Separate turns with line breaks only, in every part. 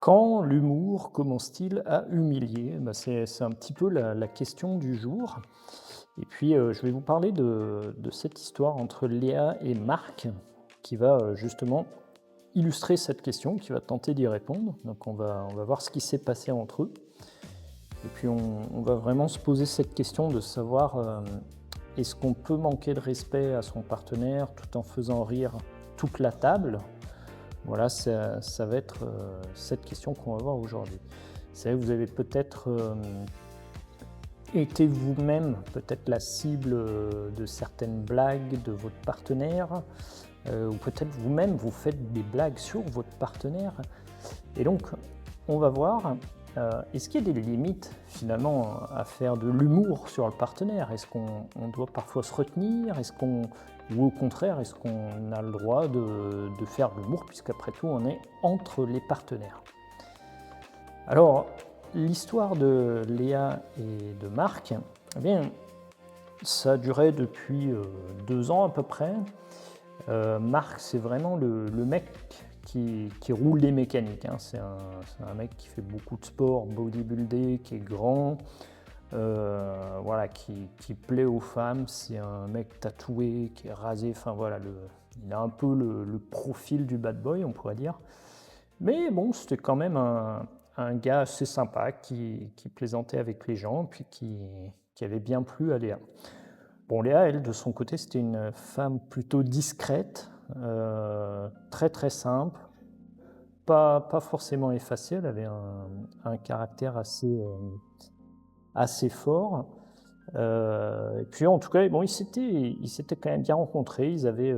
Quand l'humour commence-t-il à humilier? C'est un petit peu la question du jour. Et puis, je vais vous parler de cette histoire entre Léa et Marc qui va, justement illustrer cette question, qui va tenter d'y répondre. Donc on va voir ce qui s'est passé entre eux et puis on va vraiment se poser cette question de savoir, est-ce qu'on peut manquer de respect à son partenaire tout en faisant rire toute la table? Voilà, ça va être, cette question qu'on va voir aujourd'hui. C'est vrai que vous avez peut-être, été vous-même peut-être la cible, de certaines blagues de votre partenaire, ou peut-être vous-même vous faites des blagues sur votre partenaire et donc on va voir, est-ce qu'il y a des limites finalement à faire de l'humour sur le partenaire? Est-ce qu'on doit parfois se retenir? Est-ce qu'on ou au contraire, est-ce qu'on a le droit de faire de l'humour puisqu'après tout on est entre les partenaires? Alors, l'histoire de Léa et de Marc, eh bien, ça a duré depuis, 2 ans à peu près. Marc, c'est vraiment le mec qui roule les mécaniques, hein. C'est un mec qui fait beaucoup de sport, bodybuildé, qui est grand, voilà, qui plaît aux femmes. C'est un mec tatoué, qui est rasé, enfin voilà, il a un peu le profil du bad boy, on pourrait dire. Mais bon, c'était quand même un gars assez sympa qui plaisantait avec les gens, puis qui avait bien plu à Léa. Bon, Léa, elle, de son côté, c'était une femme plutôt discrète, très, très simple, pas forcément effacée. Elle avait un caractère assez fort. Et puis, en tout cas, bon, ils s'étaient quand même bien rencontrés. Ils avaient,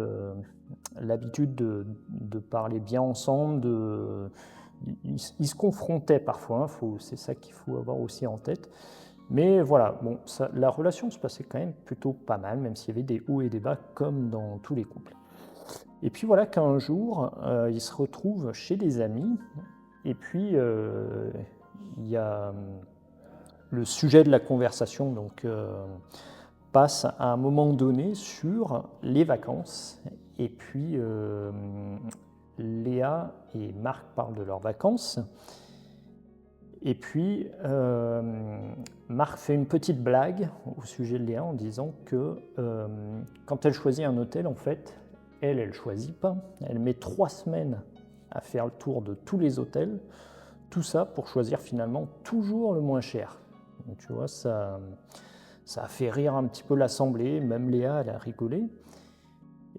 l'habitude de parler bien ensemble, ils se confrontaient parfois, hein, c'est ça qu'il faut avoir aussi en tête. Mais voilà, bon, la relation se passait quand même plutôt pas mal, même s'il y avait des hauts et des bas comme dans tous les couples. Et puis voilà qu'un jour, ils se retrouvent chez des amis, et puis il y a le sujet de la conversation donc, passe à un moment donné sur les vacances. Et puis Léa et Marc parlent de leurs vacances. Et puis, Marc fait une petite blague au sujet de Léa en disant que quand elle choisit un hôtel, en fait, elle ne choisit pas. Elle met 3 semaines à faire le tour de tous les hôtels, tout ça pour choisir finalement toujours le moins cher. Donc tu vois, ça a fait rire un petit peu l'assemblée, même Léa, elle a rigolé.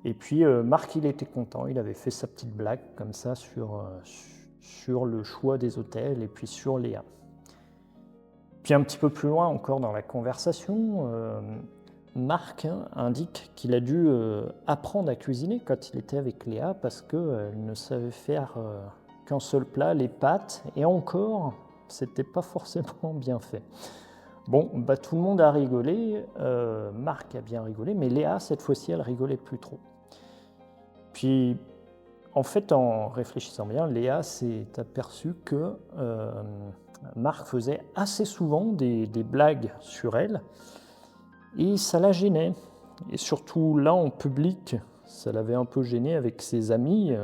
Et puis Marc, il était content, il avait fait sa petite blague comme ça sur le choix des hôtels et puis sur Léa. Puis un petit peu plus loin encore dans la conversation, Marc indique qu'il a dû apprendre à cuisiner quand il était avec Léa parce qu'elle ne savait faire qu'un seul plat, les pâtes, et encore, c'était pas forcément bien fait. Bon, bah, tout le monde a rigolé, Marc a bien rigolé, mais Léa, cette fois-ci, elle rigolait plus trop. Puis, en fait, en réfléchissant bien, Léa s'est aperçue que Marc faisait assez souvent des blagues sur elle, et ça la gênait. Et surtout là, en public, ça l'avait un peu gênée avec ses amis.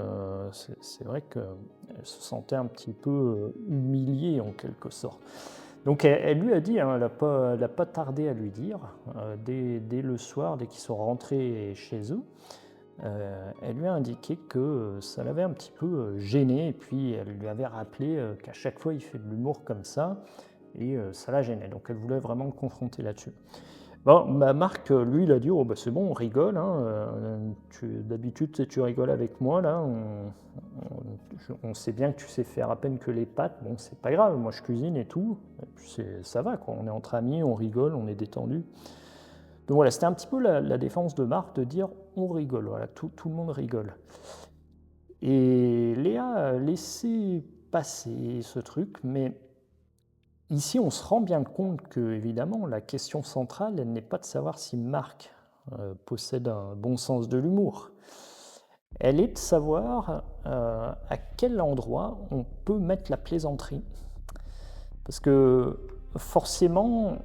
C'est vrai qu'elle se sentait un petit peu humiliée en quelque sorte. Donc elle lui a dit, hein, elle n'a pas tardé à lui dire, dès le soir, dès qu'ils sont rentrés chez eux, elle lui a indiqué que ça l'avait un petit peu gêné, et puis elle lui avait rappelé qu'à chaque fois il fait de l'humour comme ça, et ça la gênait. Donc elle voulait vraiment le confronter là-dessus. Bon, bah, Marc, lui, il a dit: «Oh bah, c'est bon, on rigole, hein, d'habitude, tu rigoles avec moi, là, on sait bien que tu sais faire à peine que les pâtes, bon, c'est pas grave, moi je cuisine et tout, et puis ça va quoi, on est entre amis, on rigole, on est détendu». Donc voilà, c'était un petit peu la défense de Marc de dire: «On rigole», voilà, tout le monde rigole. Et Léa a laissé passer ce truc, mais ici, on se rend bien compte que, évidemment, la question centrale, elle n'est pas de savoir si Marc possède un bon sens de l'humour. Elle est de savoir à quel endroit on peut mettre la plaisanterie. Parce que forcément,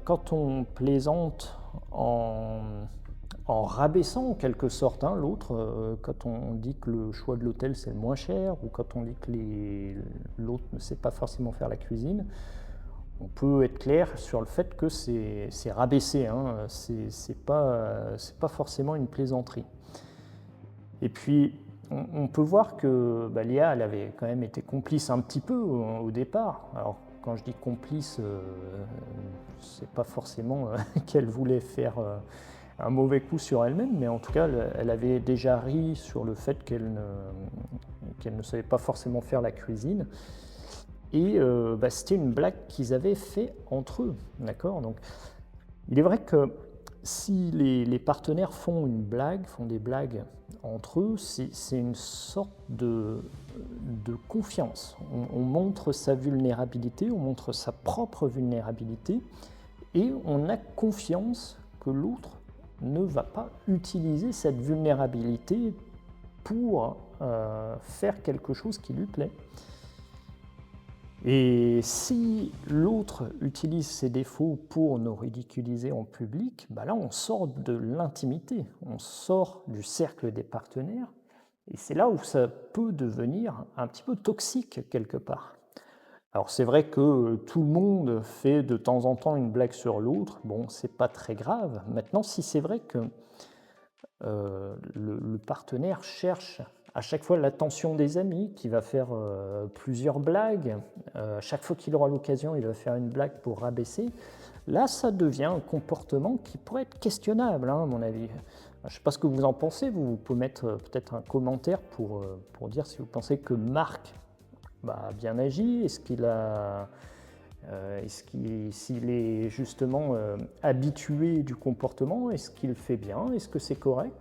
quand on plaisante en, en rabaissant en quelque sorte, hein, l'autre, quand on dit que le choix de l'hôtel c'est le moins cher, ou quand on dit que l'autre ne sait pas forcément faire la cuisine, on peut être clair sur le fait que c'est rabaissé, hein, c'est pas forcément une plaisanterie. Et puis, on peut voir que Léa, elle avait quand même été complice un petit peu au départ. Alors, quand je dis complice, c'est pas forcément qu'elle voulait faire un mauvais coup sur elle-même, mais en tout cas, elle avait déjà ri sur le fait qu'elle ne savait pas forcément faire la cuisine. Et c'était une blague qu'ils avaient fait entre eux, d'accord? Donc, il est vrai que si les partenaires font des blagues entre eux, c'est une sorte de confiance. On montre sa vulnérabilité, on montre sa propre vulnérabilité, et on a confiance que l'autre ne va pas utiliser cette vulnérabilité pour faire quelque chose qui lui plaît. Et si l'autre utilise ses défauts pour nous ridiculiser en public, là on sort de l'intimité, on sort du cercle des partenaires, et c'est là où ça peut devenir un petit peu toxique quelque part. Alors c'est vrai que tout le monde fait de temps en temps une blague sur l'autre, bon c'est pas très grave. Maintenant si c'est vrai que le partenaire cherche à chaque fois l'attention des amis, qui va faire plusieurs blagues, chaque fois qu'il aura l'occasion, il va faire une blague pour rabaisser. Là, ça devient un comportement qui pourrait être questionnable, hein, à mon avis. Je ne sais pas ce que vous en pensez, vous pouvez mettre peut-être un commentaire pour dire si vous pensez que Marc a bien agi, s'il est justement habitué du comportement, est-ce qu'il fait bien, est-ce que c'est correct?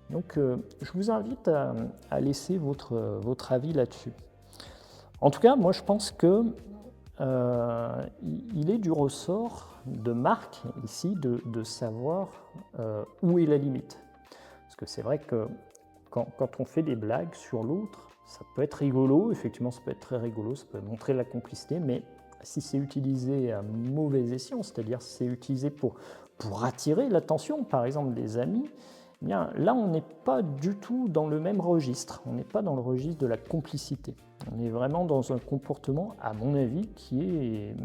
Donc je vous invite à laisser votre avis là-dessus. En tout cas, moi je pense que il est du ressort de Marc ici de savoir où est la limite. Parce que c'est vrai que quand on fait des blagues sur l'autre, ça peut être rigolo, effectivement ça peut être très rigolo, ça peut montrer la complicité, mais si c'est utilisé à mauvais escient, c'est-à-dire si c'est utilisé pour attirer l'attention, par exemple des amis, eh bien, là on n'est pas du tout dans le même registre, on n'est pas dans le registre de la complicité. On est vraiment dans un comportement, à mon avis, qui est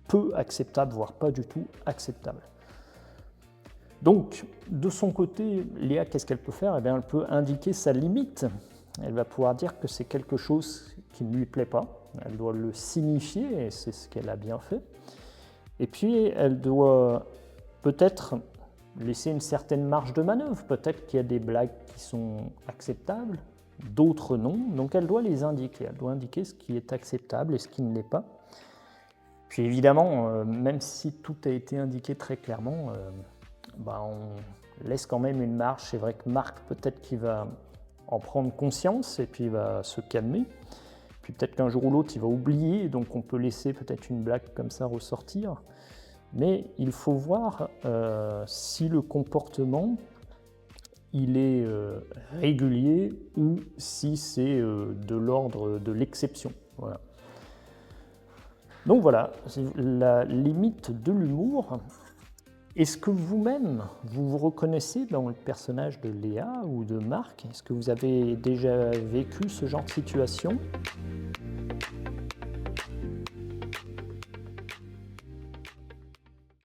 peu acceptable, voire pas du tout acceptable. Donc, de son côté, Léa, qu'est-ce qu'elle peut faire? Eh bien, elle peut indiquer sa limite. Elle va pouvoir dire que c'est quelque chose qui ne lui plaît pas. Elle doit le signifier, et c'est ce qu'elle a bien fait. Et puis, elle doit peut-être laisser une certaine marge de manœuvre. Peut-être qu'il y a des blagues qui sont acceptables, d'autres non. Donc, elle doit les indiquer. Elle doit indiquer ce qui est acceptable et ce qui ne l'est pas. Puis, évidemment, même si tout a été indiqué très clairement, on laisse quand même une marge. C'est vrai que Marc, peut-être qu'il va en prendre conscience et puis il va se calmer. Puis peut-être qu'un jour ou l'autre, il va oublier, donc on peut laisser peut-être une blague comme ça ressortir. Mais il faut voir si le comportement il est régulier ou si c'est de l'ordre de l'exception. Voilà. Donc voilà, c'est la limite de l'humour. Est-ce que vous-même, vous vous reconnaissez dans le personnage de Léa ou de Marc? Est-ce que vous avez déjà vécu ce genre de situation?